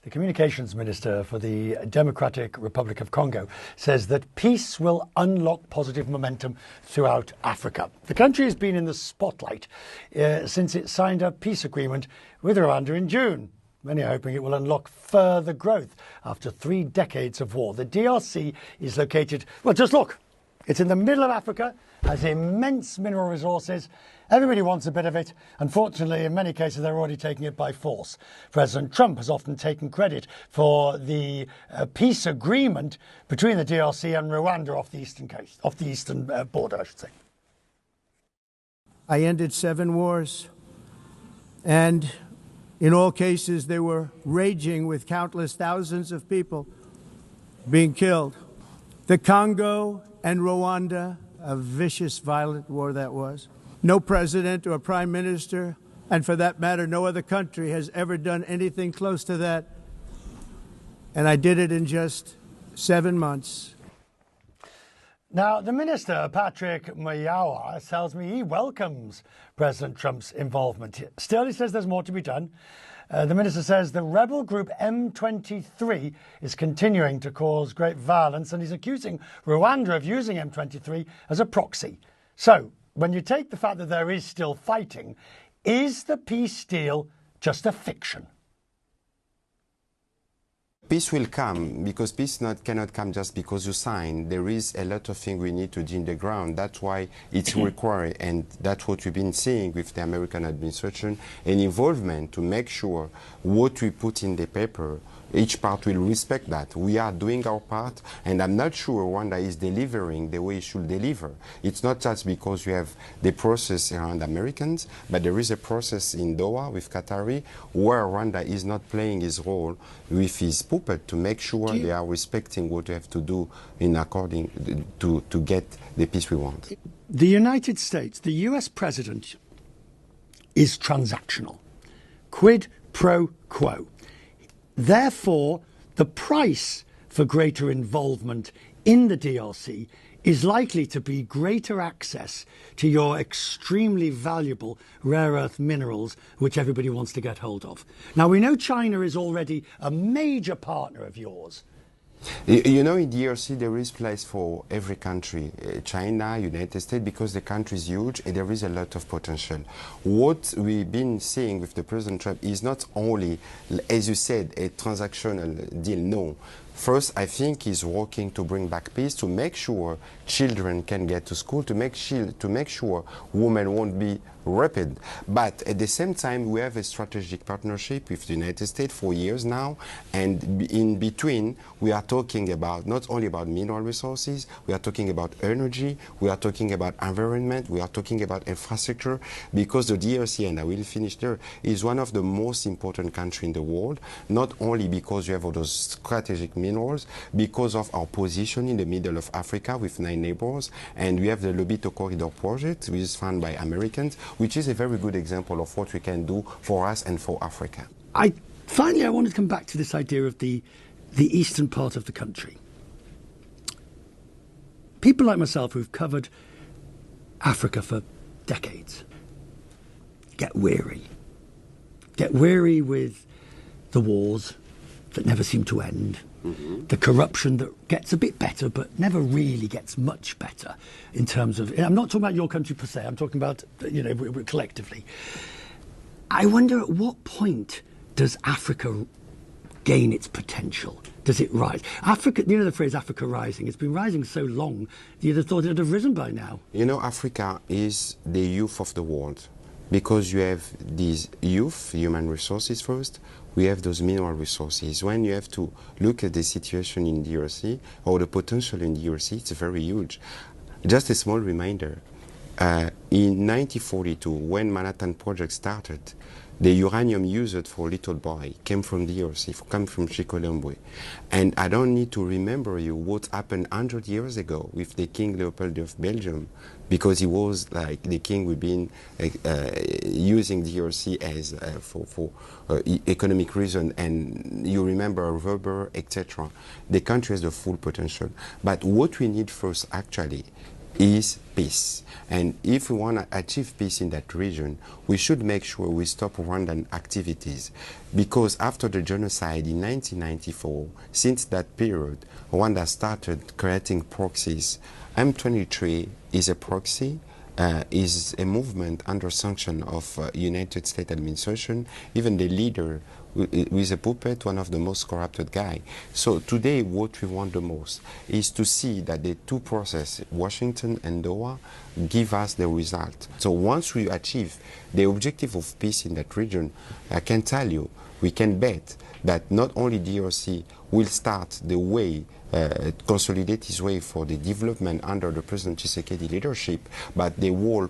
The communications minister for the Democratic Republic of Congo says that peace will unlock positive momentum throughout Africa. The country has been in the spotlight since it signed a peace agreement with Rwanda in June. Many are hoping it will unlock further growth after 3 decades of war. The DRC is located, well, just look, it's in the middle of Africa, has immense mineral resources. Everybody wants a bit of it. Unfortunately, in many cases, they're already taking it by force. President Trump has often taken credit for the peace agreement between the DRC and Rwanda off the eastern border, I should say. I ended 7 wars, and in all cases, they were raging with countless thousands of people being killed. The Congo and Rwanda, a vicious, violent war that was. No president or prime minister, and for that matter, no other country has ever done anything close to that. And I did it in just 7 months. Now, the minister, Patrick Muyaya, tells me he welcomes President Trump's involvement. Still, he says there's more to be done. The minister says the rebel group M23 is continuing to cause great violence, and he's accusing Rwanda of using M23 as a proxy. So, when you take the fact that there is still fighting, is the peace deal just a fiction? Peace will come, because peace cannot come just because you sign. There is a lot of things we need to do in the ground. That's why it's required, and that's what we've been seeing with the American administration, an involvement to make sure what we put in the paper, each part will respect that. We are doing our part, and I'm not sure Rwanda is delivering the way it should deliver. It's not just because you have the process around Americans, but there is a process in Doha with Qatari where Rwanda is not playing his role with his puppet to make sure they are respecting what they have to do in according to get the peace we want. The United States, the US president, is transactional. Quid pro quo. Therefore, the price for greater involvement in the DRC is likely to be greater access to your extremely valuable rare earth minerals, which everybody wants to get hold of. Now, we know China is already a major partner of yours. You know, in DRC there is place for every country, China, United States, because the country is huge and there is a lot of potential. What we've been seeing with the President Trump is not only, as you said, a transactional deal, no. First, I think he's working to bring back peace, to make sure children can get to school, to make sure women won't be raped. But at the same time, we have a strategic partnership with the United States for years now. And in between, we are talking about not only about mineral resources, we are talking about energy, we are talking about environment, we are talking about infrastructure, because the DRC, and I will finish there, is one of the most important countries in the world, not only because you have all those strategic minerals, because of our position in the middle of Africa with 9 neighbors, and we have the Lobito Corridor project, which is funded by Americans, which is a very good example of what we can do for us and for Africa. Finally, I wanted to come back to this idea of the eastern part of the country. People like myself who've covered Africa for decades get weary. Get weary with the wars that never seem to end. The corruption that gets a bit better but never really gets much better in terms of, I'm not talking about your country per se, I'm talking about, collectively. I wonder, at what point does Africa gain its potential? Does it rise? Africa, the phrase Africa rising, it's been rising so long, you'd have thought it would have risen by now. You know, Africa is the youth of the world, because you have these youth, human resources first, we have those mineral resources. When you have to look at the situation in DRC, or the potential in DRC, it's very huge. Just a small reminder, in 1942, when Manhattan Project started, the uranium used for Little Boy came from DRC, came from Chikolembo. And I don't need to remember you what happened 100 years ago with the King Leopold of Belgium, because he was like the king we've been using DRC as for economic reason, and you remember Weber, etc. The country has the full potential. But what we need first, actually, is peace. And if we want to achieve peace in that region, we should make sure we stop Rwandan activities. Because after the genocide in 1994, since that period, Rwanda started creating proxies. M23 is a proxy, is a movement under sanction of United States administration. Even the leader with a puppet, one of the most corrupted guy. So today what we want the most is to see that the two processes, Washington and Doha, give us the result. So once we achieve the objective of peace in that region, I can tell you, we can bet that not only DRC will start the way, consolidate his way for the development under the President Tshisekedi leadership, but the whole